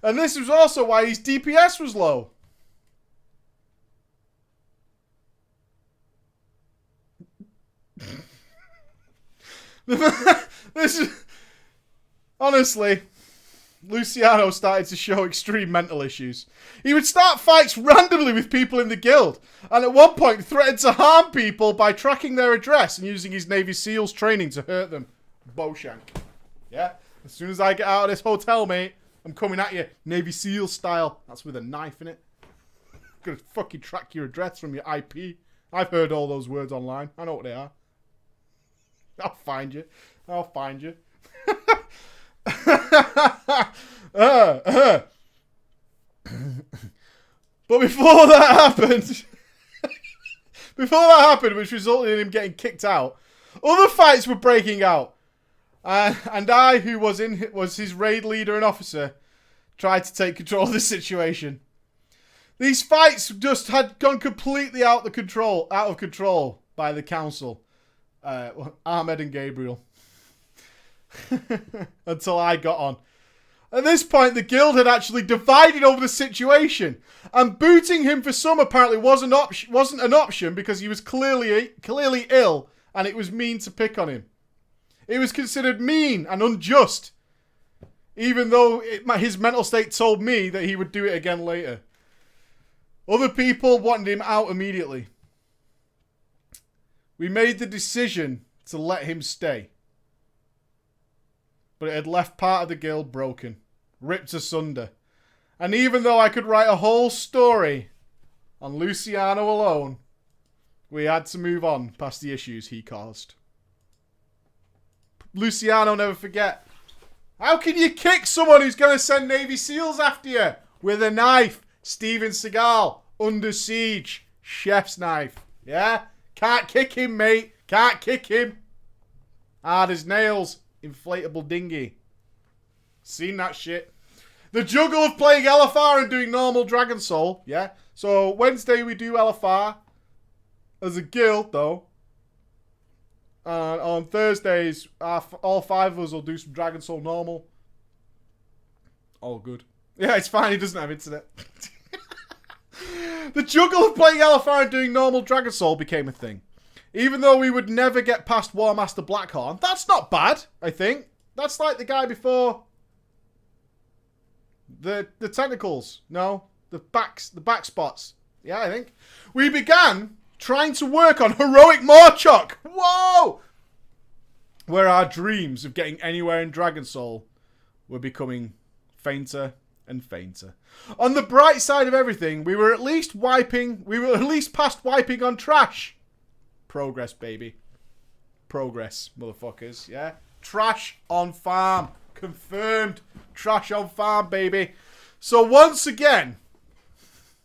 And this was also why his DPS was low. This is... Honestly, Luciano started to show extreme mental issues. He would start fights randomly with people in the guild, and at one point threatened to harm people by tracking their address and using his Navy SEALs training to hurt them. Bowshank. Yeah? As soon as I get out of this hotel, mate, I'm coming at you, Navy SEAL style. That's with a knife in it. I'm gonna fucking track your address from your IP. I've heard all those words online. I know what they are. I'll find you. I'll find you. But before that happened, which resulted in him getting kicked out, other fights were breaking out. And I, who was his raid leader and officer, tried to take control of the situation. These fights just had gone completely out of control by the council. Ahmed and Gabriel. Until I got on. At this point, the guild had actually divided over the situation, and booting him for some apparently wasn't an option because he was clearly ill, and it was mean to pick on him. It was considered mean and unjust, even though his mental state told me that he would do it again later. Other people wanted him out immediately. We made the decision to let him stay. But it had left part of the guild broken, ripped asunder. And even though I could write a whole story on Luciano alone, we had to move on past the issues he caused. Luciano, never forget. How can you kick someone who's going to send Navy SEALs after you? With a knife. Steven Seagal. Under siege. Chef's knife. Yeah? Can't kick him, mate. Can't kick him. Hard as nails. Inflatable dinghy. Seen that shit. The juggle of playing LFR and doing normal Dragon Soul. Yeah? So Wednesday we do LFR. As a guild, though. On Thursdays, all 5 of us will do some Dragon Soul normal. All good. Yeah, it's fine. He doesn't have internet. The juggle of playing LFR and doing normal Dragon Soul became a thing. Even though we would never get past War Master Blackhorn. That's not bad, I think. That's like the guy before. The tentacles. No. The back spots. Yeah, I think. We began trying to work on Heroic Morchok. Whoa! where our dreams of getting anywhere in Dragon Soul were becoming fainter and fainter. On the bright side of everything, we were at least past wiping on trash. Progress, baby. Progress, motherfuckers, yeah? Trash on farm. Confirmed. Trash on farm, baby. So once again,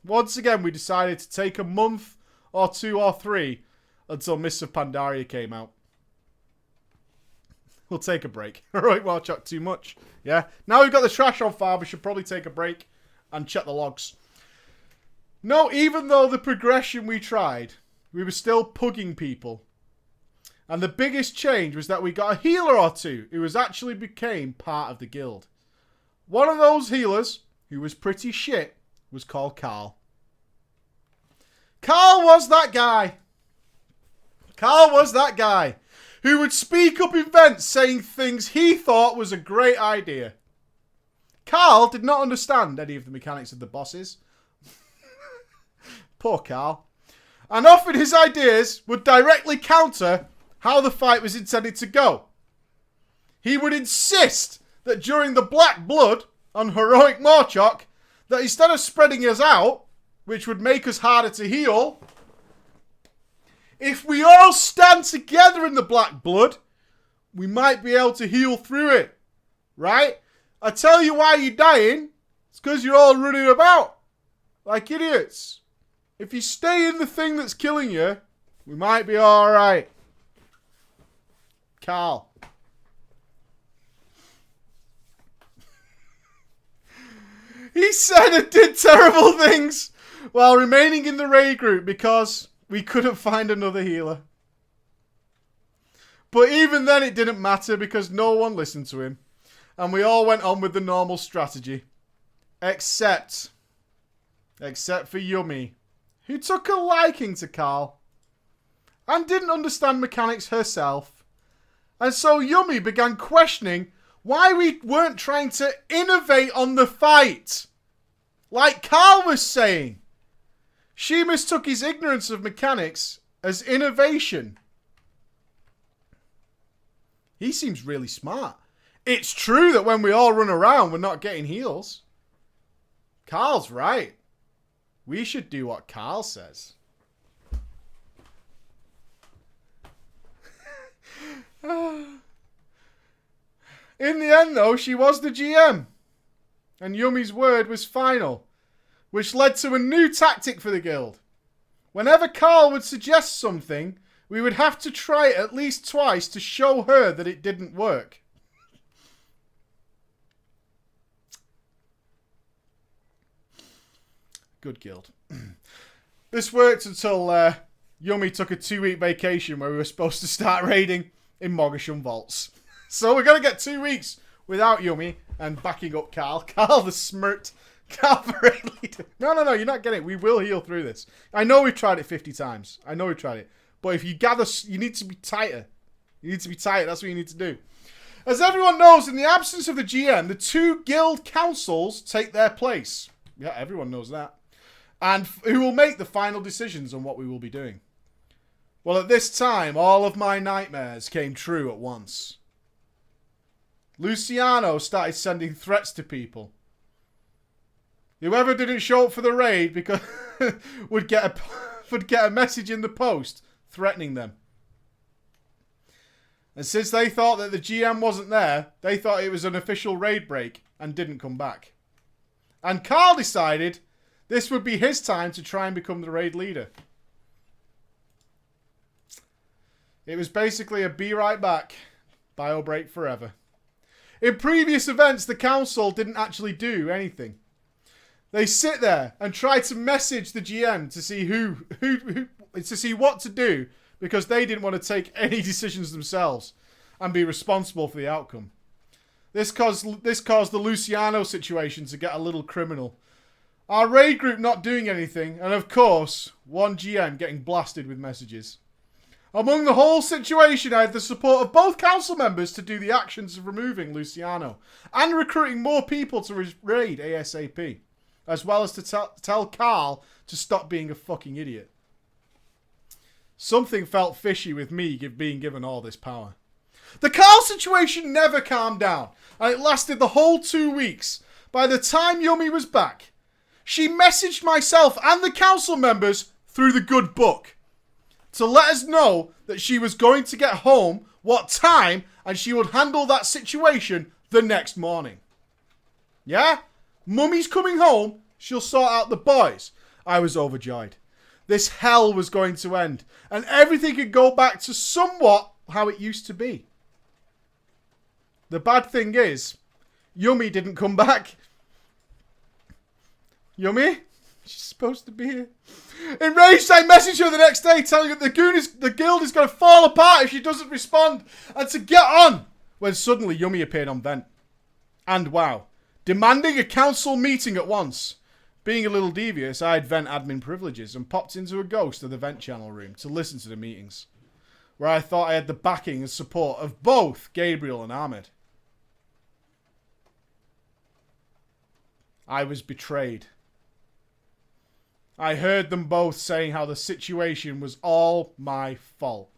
we decided to take a month or 2 or 3 until Mists of Pandaria came out. We'll take a break. Alright, well, chat too much. Yeah? Now we've got the trash on farm, we should probably take a break and check the logs. No, even though the progression we tried, we were still pugging people. And the biggest change was that we got a healer or 2 who actually became part of the guild. One of those healers, who was pretty shit, was called Carl. Carl was that guy. Carl was that guy who would speak up in events saying things he thought was a great idea. Carl did not understand any of the mechanics of the bosses. Poor Carl. And often his ideas would directly counter how the fight was intended to go. He would insist that during the Black Blood on Heroic Morchok, that instead of spreading us out, which would make us harder to heal, if we all stand together in the Black Blood, we might be able to heal through it. Right? I tell you why you're dying. It's because you're all running about like idiots. If you stay in the thing that's killing you, we might be alright. Carl. He said and did terrible things while remaining in the raid group because we couldn't find another healer. But even then it didn't matter because no one listened to him. And we all went on with the normal strategy. Except for Yumi, who took a liking to Carl and didn't understand mechanics herself. And so Yumi began questioning why we weren't trying to innovate on the fight. Like Carl was saying. She mistook his ignorance of mechanics as innovation. He seems really smart. It's true that when we all run around, we're not getting heals. Carl's right. We should do what Carl says. In the end, though, she was the GM. And Yumi's word was final, which led to a new tactic for the guild. Whenever Carl would suggest something, we would have to try it at least twice to show her that it didn't work. Good guild. This worked until Yumi took a 2-week vacation where we were supposed to start raiding in Mogashun Vaults. So we're going to get 2 weeks without Yumi and backing up Carl. Carl the smirked. Carl the raid leader. No, you're not getting it. We will heal through this. I know we've tried it 50 times. I know we've tried it. But if you gather, you need to be tighter. You need to be tighter. That's what you need to do. As everyone knows, in the absence of the GM, the 2 guild councils take their place. Yeah, everyone knows that. And who will make the final decisions on what we will be doing. Well, at this time, all of my nightmares came true at once. Luciano started sending threats to people. Whoever didn't show up for the raid because would get a message in the post threatening them. And since they thought that the GM wasn't there, they thought it was an official raid break and didn't come back. And Carl decided this would be his time to try and become the raid leader. It was basically a be right back, bio break forever. In previous events, the council didn't actually do anything. They sit there and try to message the GM to see to see what to do because they didn't want to take any decisions themselves and be responsible for the outcome. This caused the Luciano situation to get a little criminal. Our raid group not doing anything, and of course, one GM getting blasted with messages. Among the whole situation, I had the support of both council members to do the actions of removing Luciano and recruiting more people to raid ASAP, as well as to tell Carl to stop being a fucking idiot. Something felt fishy with me being given all this power. The Carl situation never calmed down, and it lasted the whole 2 weeks. By the time Yumi was back, she messaged myself and the council members through the good book to let us know that she was going to get home, what time, and she would handle that situation the next morning. Yeah? Mummy's coming home, she'll sort out the boys. I was overjoyed. This hell was going to end, and everything could go back to somewhat how it used to be. The bad thing is, Yumi didn't come back. Yumi? She's supposed to be here. Enraged, I messaged her the next day telling her the guild is going to fall apart if she doesn't respond and to get on. When suddenly Yumi appeared on Vent. And wow, demanding a council meeting at once. Being a little devious, I had Vent admin privileges and popped into a ghost of the Vent channel room to listen to the meetings, where I thought I had the backing and support of both Gabriel and Ahmed. I was betrayed. I heard them both saying how the situation was all my fault.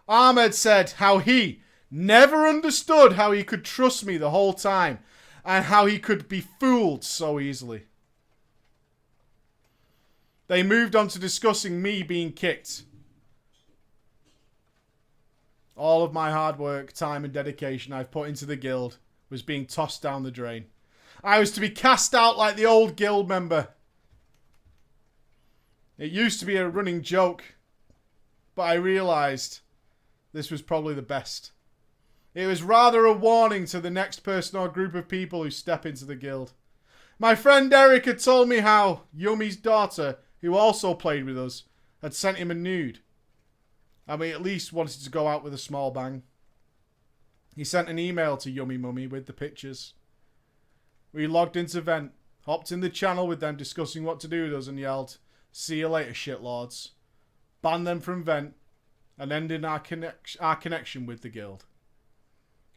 Ahmed said how he never understood how he could trust me the whole time and how he could be fooled so easily. They moved on to discussing me being kicked. All of my hard work, time and dedication I've put into the guild was being tossed down the drain. I was to be cast out like the old guild member. It used to be a running joke, but I realised this was probably the best. It was rather a warning to the next person or group of people who step into the guild. My friend Eric had told me how Yumi's daughter, who also played with us, had sent him a nude. And we at least wanted to go out with a small bang. He sent an email to Yumi Mummy with the pictures. We logged into Vent, hopped in the channel with them discussing what to do with us and yelled, "See you later, shitlords." Banned them from Vent and ended our connection with the guild.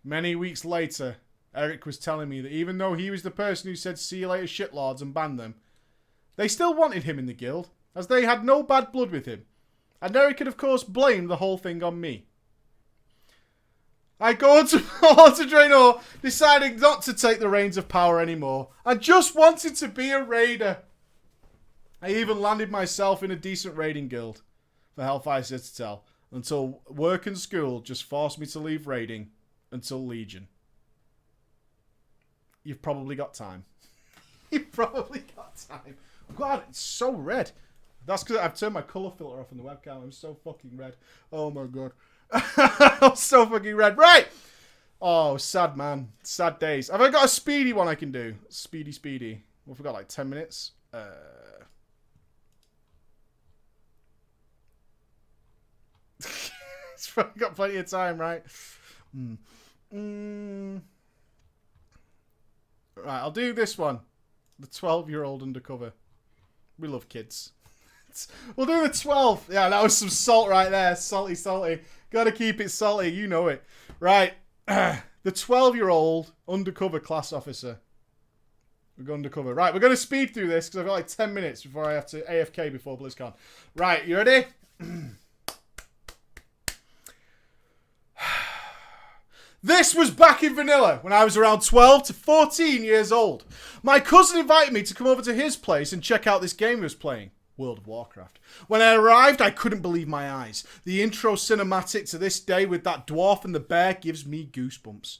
Many weeks later, Eric was telling me that even though he was the person who said "see you later, shitlords" and banned them, they still wanted him in the guild, as they had no bad blood with him. And Eric had of course blamed the whole thing on me. I go to Draenor, deciding not to take the reins of power anymore, and just wanted to be a raider. I even landed myself in a decent raiding guild for Hellfire Citadel, until work and school just forced me to leave raiding until Legion. You've probably got time. You've probably got time. God, it's so red. That's because I've turned my colour filter off on the webcam. I'm so fucking red. Oh my god. I'm so fucking red. Right! Oh, sad man. Sad days. Have I got a speedy one I can do? Speedy. Well, we've got like 10 minutes. It's probably got plenty of time, right? Right, I'll do this one. The 12-year-old undercover. We love kids. We'll do the 12. Yeah, that was some salt right there. Salty. Gotta keep it salty. You know it. Right. The 12-year-old undercover class officer. We're going undercover. Right, we're going to speed through this because I've got like 10 minutes before I have to AFK before BlizzCon. Right, you ready? This was back in vanilla when I was around 12 to 14 years old. My cousin invited me to come over to his place and check out this game he was playing. World of Warcraft. When I arrived, I couldn't believe my eyes. The intro cinematic to this day with that dwarf and the bear gives me goosebumps.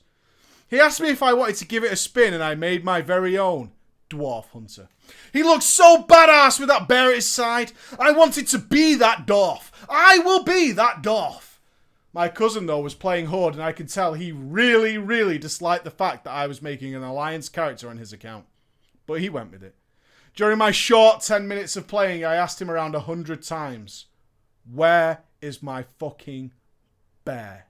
He asked me if I wanted to give it a spin and I made my very own Dwarf Hunter. He looked so badass with that bear at his side. I wanted to be that dwarf. I will be that dwarf. My cousin, though, was playing Horde, and I could tell he really, really disliked the fact that I was making an Alliance character on his account. But he went with it. During my short 10 minutes of playing, I asked him around 100 times, "Where is my fucking bear?"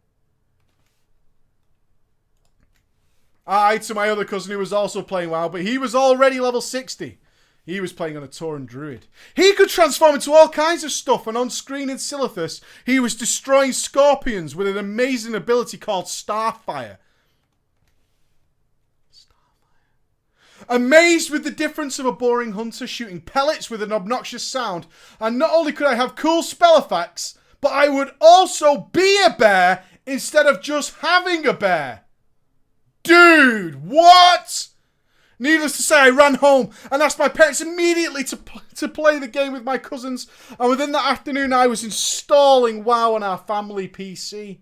I to my other cousin who was also playing WoW, but he was already level 60. He was playing on a Tauren Druid. He could transform into all kinds of stuff, and on screen in Silithus, he was destroying scorpions with an amazing ability called Starfire. Amazed with the difference of a boring hunter shooting pellets with an obnoxious sound, and not only could I have cool spell effects, but I would also be a bear instead of just having a bear. Dude, what? Needless to say, I ran home and asked my parents immediately to play the game with my cousins. And within that afternoon, I was installing WoW on our family PC.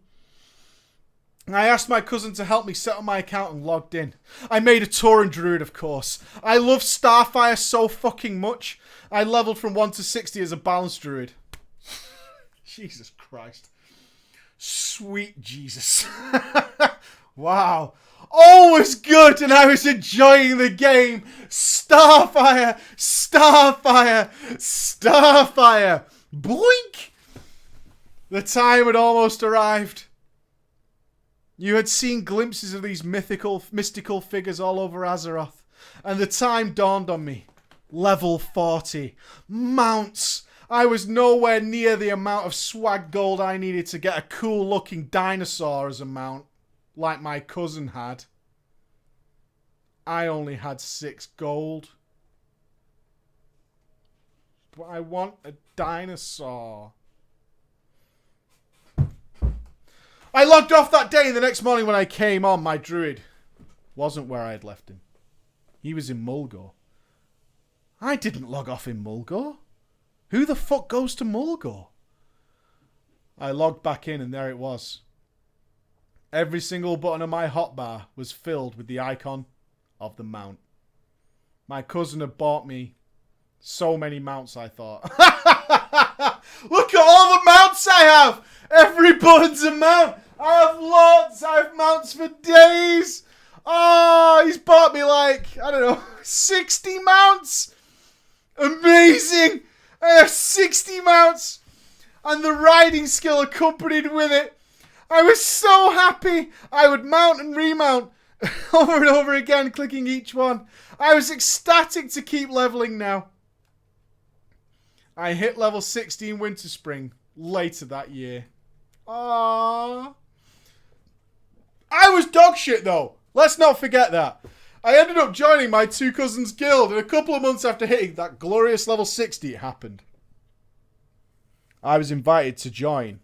I asked my cousin to help me set up my account and logged in. I made a Tauren Druid, of course. I love Starfire so fucking much. I leveled from 1 to 60 as a balanced Druid. Jesus Christ. Sweet Jesus. Wow. All was good and I was enjoying the game. Starfire, Starfire, Starfire. Boink! The time had almost arrived. You had seen glimpses of these mystical figures all over Azeroth. And the time dawned on me. Level 40. Mounts. I was nowhere near the amount of swag gold I needed to get a cool looking dinosaur as a mount. Like my cousin had. I only had 6 gold. But I want a dinosaur. I logged off that day, and the next morning when I came on, my druid wasn't where I had left him. He was in Mulgore. I didn't log off in Mulgore. Who the fuck goes to Mulgore? I logged back in, and there it was. Every single button on my hotbar was filled with the icon of the mount. My cousin had bought me so many mounts, I thought. Look at all the mounts I have! Every button's a mount! I have lots! I have mounts for days! Oh, he's bought me like, I don't know, 60 mounts! Amazing! I have 60 mounts! And the riding skill accompanied with it. I was so happy. I would mount and remount over and over again, clicking each one. I was ecstatic to keep leveling now. I hit level 60 in Winter Spring later that year. Aww. I was dog shit though. Let's not forget that. I ended up joining my 2 cousins' guild, and a couple of months after hitting that glorious level 60, it happened. I was invited to join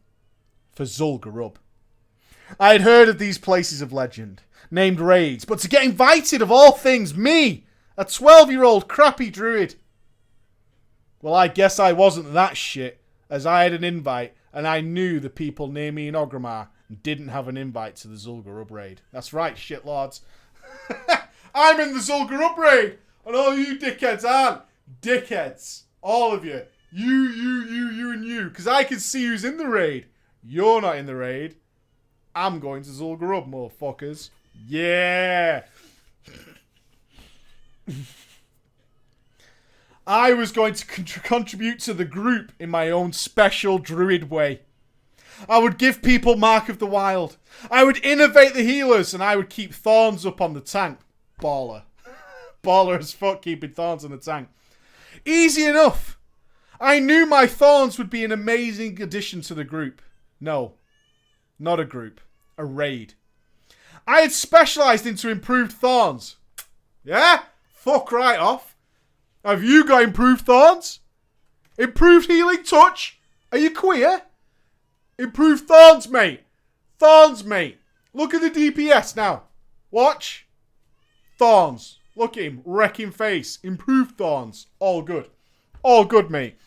for Zul'Gurub. I had heard of these places of legend, named raids, but to get invited of all things, me, a 12-year-old crappy druid. Well, I guess I wasn't that shit, as I had an invite, and I knew the people near me in Orgrimmar didn't have an invite to the Zul'Gurub raid. That's right, shitlords. I'm in the Zul'Gurub raid, and all you dickheads aren't. Dickheads. All of you. You, and you. Because I can see who's in the raid. You're not in the raid. I'm going to Zul'Gurub, motherfuckers. Yeah. I was going to contribute to the group in my own special druid way. I would give people Mark of the Wild. I would innovate the healers, and I would keep thorns up on the tank. Baller. Baller as fuck, keeping thorns on the tank. Easy enough. I knew my thorns would be an amazing addition to the group. No. Not a group. A raid. I had specialised into improved thorns. Yeah? Fuck right off. Have you got improved thorns? Improved healing touch? Are you queer? Improved thorns, mate. Thorns, mate. Look at the DPS now. Watch. Thorns. Look at him. Wrecking face. Improved thorns. All good. All good, mate.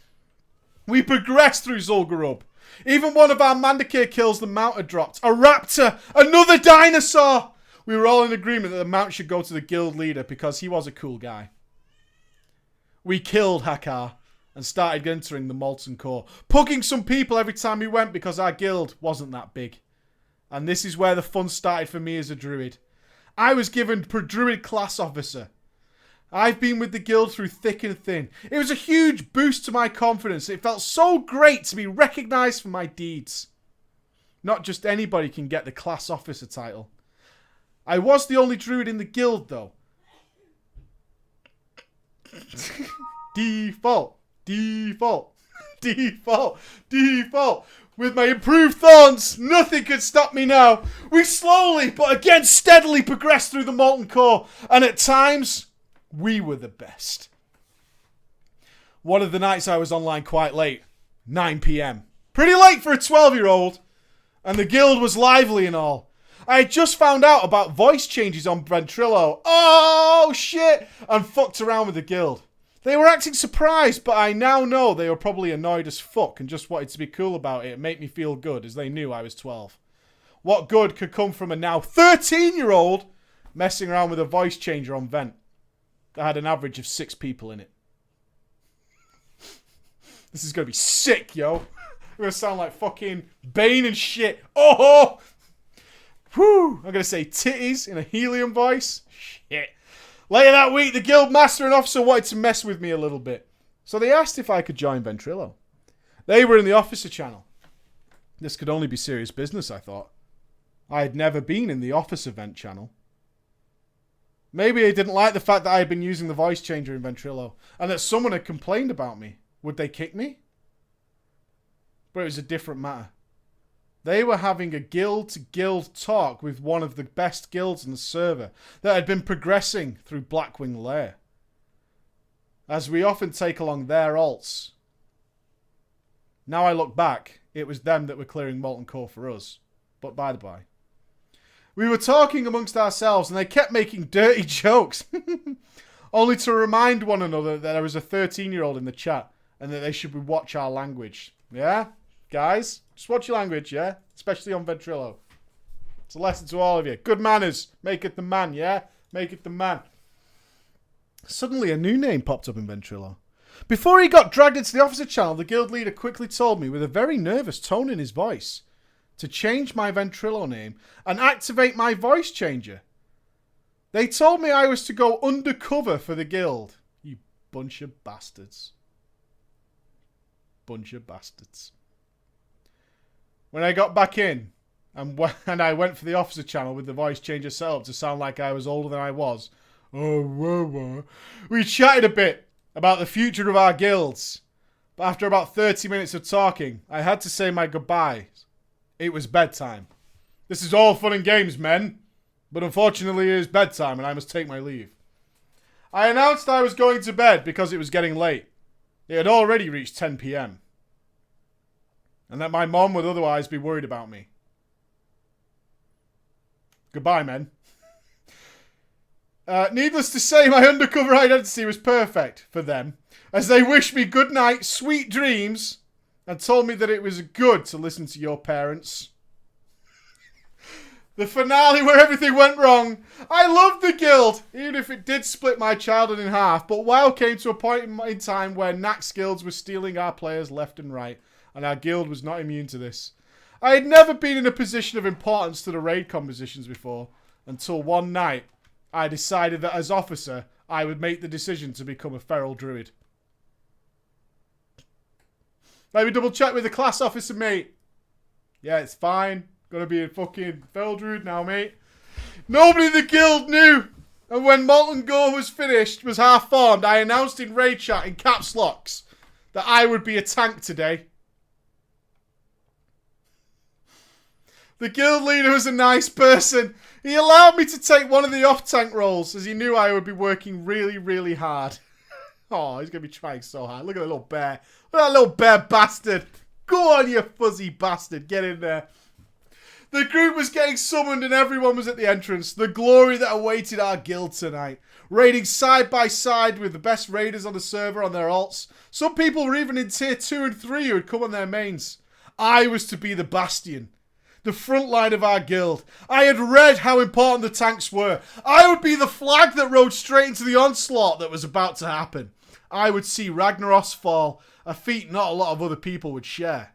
We progressed through Zul'Gurub. Even one of our Mandakir kills the mount had dropped. A raptor! Another dinosaur! We were all in agreement that the mount should go to the guild leader because he was a cool guy. We killed Hakar and started entering the Molten Core, pugging some people every time we went because our guild wasn't that big. And this is where the fun started for me as a druid. I was given druid class officer. I've been with the guild through thick and thin. It was a huge boost to my confidence. It felt so great to be recognised for my deeds. Not just anybody can get the class officer title. I was the only druid in the guild though. Default. With my improved thorns, nothing could stop me now. We slowly, but again steadily progressed through the Molten Core, and at times, we were the best. One of the nights I was online quite late. 9 PM. Pretty late for a 12-year-old. And the guild was lively and all. I had just found out about voice changes on Ventrilo. Oh, shit! And fucked around with the guild. They were acting surprised, but I now know they were probably annoyed as fuck and just wanted to be cool about it and make me feel good, as they knew I was 12. What good could come from a now 13-year-old messing around with a voice changer on Vent that had an average of 6 people in it? This is going to be sick, yo. I'm going to sound like fucking Bane and shit. Oh! Whew! I'm going to say titties in a helium voice. Shit. Later that week, the guild master and officer wanted to mess with me a little bit. So they asked if I could join Ventrilo. They were in the officer channel. This could only be serious business, I thought. I had never been in the officer vent channel. Maybe they didn't like the fact that I had been using the voice changer in Ventrilo and that someone had complained about me. Would they kick me? But it was a different matter. They were having a guild-to-guild talk with one of the best guilds in the server that had been progressing through Blackwing Lair. As we often take along their alts. Now I look back, it was them that were clearing Molten Core for us. But by the by. We were talking amongst ourselves and they kept making dirty jokes. Only to remind one another that there was a 13-year-old in the chat and that they should watch our language. Yeah? Guys, just watch your language, yeah? Especially on Ventrilo. It's a lesson to all of you. Good manners. Make it the man, yeah? Make it the man. Suddenly a new name popped up in Ventrilo. Before he got dragged into the officer channel, the guild leader quickly told me with a very nervous tone in his voice to change my Ventrilo name and activate my voice changer. They told me I was to go undercover for the guild. You bunch of bastards. Bunch of bastards. When I got back in, and I went for the officer channel with the voice changer set up to sound like I was older than I was, we chatted a bit about the future of our guilds. But after about 30 minutes of talking, I had to say my goodbyes. It was bedtime. This is all fun and games, men. But unfortunately it is bedtime and I must take my leave. I announced I was going to bed because it was getting late. It had already reached 10 p.m. And that my mom would otherwise be worried about me. Goodbye, men. Needless to say, my undercover identity was perfect for them, as they wished me good night, sweet dreams, and told me that it was good to listen to your parents. The finale where everything went wrong. I loved the guild, even if it did split my childhood in half, but WoW came to a point in time where Nax guilds were stealing our players left and right, and our guild was not immune to this. I had never been in a position of importance to the raid compositions before, until one night I decided that as officer, I would make the decision to become a feral druid. Let me double check with the class officer, mate. Yeah, it's fine. Gonna be a fucking feral druid now, mate. Nobody in the guild knew. And when Molten Core was finished, was half formed, I announced in raid chat in caps locks that I would be a tank today. The guild leader was a nice person. He allowed me to take one of the off-tank roles as he knew I would be working really, really hard. Oh, he's going to be trying so hard. Look at the little bear. Look at that little bear bastard. Go on, you fuzzy bastard. Get in there. The group was getting summoned and everyone was at the entrance. The glory that awaited our guild tonight. Raiding side by side with the best raiders on the server on their alts. Some people were even in tier 2 and 3 who had come on their mains. I was to be the bastion. The front line of our guild. I had read how important the tanks were. I would be the flag that rode straight into the onslaught that was about to happen. I would see Ragnaros fall, a feat not a lot of other people would share.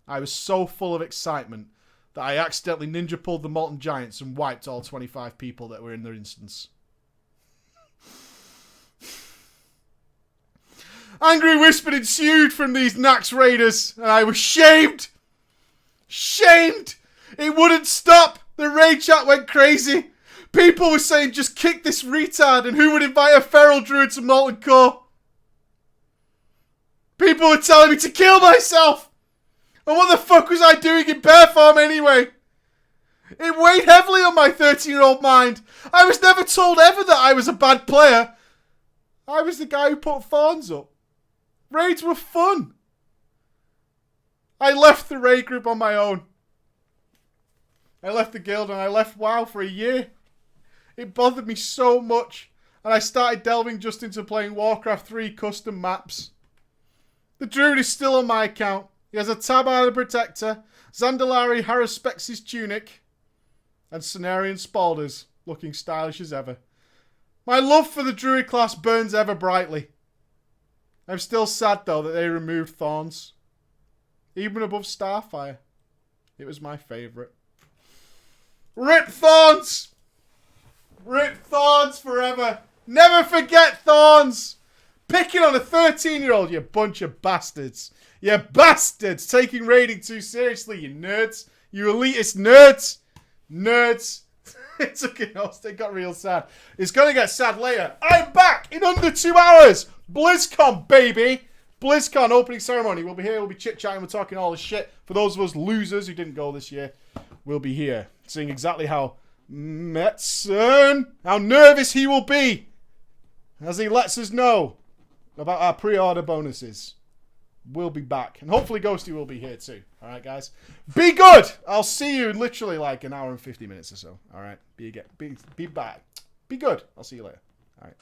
I was so full of excitement that I accidentally ninja pulled the Molten Giants and wiped all 25 people that were in their instance. Angry whisper ensued from these Nax raiders, and I was shamed. Shamed! It wouldn't stop! The raid chat went crazy! People were saying just kick this retard and who would invite a feral druid to Molten Core? People were telling me to kill myself! And what the fuck was I doing in Bear Farm anyway? It weighed heavily on my 13-year-old mind. I was never told ever that I was a bad player. I was the guy who put fawns up. Raids were fun. I left the raid group on my own. I left the guild and I left WoW for a year. It bothered me so much. And I started delving just into playing Warcraft 3 custom maps. The Druid is still on my account. He has a Tabard the Protector, Zandalari Haruspex' tunic, and Cenarian Spalders, looking stylish as ever. My love for the Druid class burns ever brightly. I'm still sad, though, that they removed Thorns. Even above Starfire. It was my favourite. Rip Thorns! Rip Thorns forever! Never forget Thorns! Picking on a 13-year-old, you bunch of bastards. You bastards! Taking raiding too seriously, you nerds. You elitist nerds. Nerds. It took a host. It got real sad. It's going to get sad later. I'm back in under 2 hours. BlizzCon, baby. BlizzCon opening ceremony. We'll be here. We'll be chit-chatting. We're talking all this shit. For those of us losers who didn't go this year, we'll be here. Seeing exactly how Metzen, how nervous he will be as he lets us know about our pre-order bonuses. We'll be back. And hopefully Ghosty will be here too. Alright, guys? Be good! I'll see you in literally like an hour and 50 minutes or so. Alright? Be back. Be good. I'll see you later. Alright.